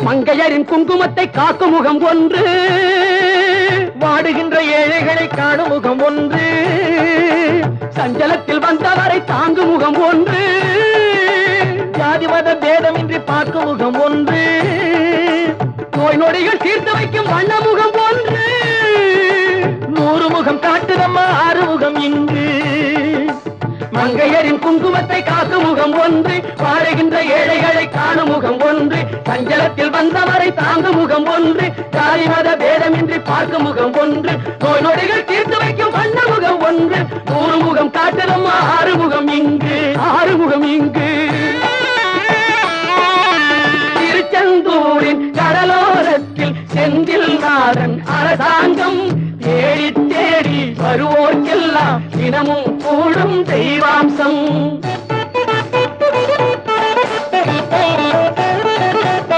மங்கையரின் குங்குமத்தை காக்கும் முகம் ஒன்று, வாடுகின்ற ஏழைகளை காணும் முகம் ஒன்று, சஞ்சலத்தில் வந்தவரை தாங்கும் முகம் ஒன்று, ஜாதி மத பேதமின்றி பார்க்கும் முகம் ஒன்று, நோய் நொடிகள் தீர்த்து வைக்கும் வண்ண முகம் ஒன்று, 100 முகம் காட்டுதம்மா 6 முகம் இங்கு. மங்கையரின் குங்குமத்தை காக்கும் முகம் ஒன்று, வாழுகின்ற ஏழைகளை காணும் முகம் ஒன்று, சஞ்சலத்தில் வந்தவரை தாங்கும் முகம் ஒன்று, ஜாதி மத பேதமின்றி பார்க்கும் முகம் ஒன்று, நோய் நொடிகள் தீர்த்து வைக்கும் வண்ண முகம் ஒன்று, 100 முகம் காட்டுதம்மா 6 முகம் இங்கு, 6 முகம் இங்கு. திருச்செந்தூரின் கடலோரத்தில் செந்தில் நாதன் அரசாங்கம் தேடி தேடி வருவோர்க்கெல்லாம் தினமும் கூடும் தெய்வாம்சம்.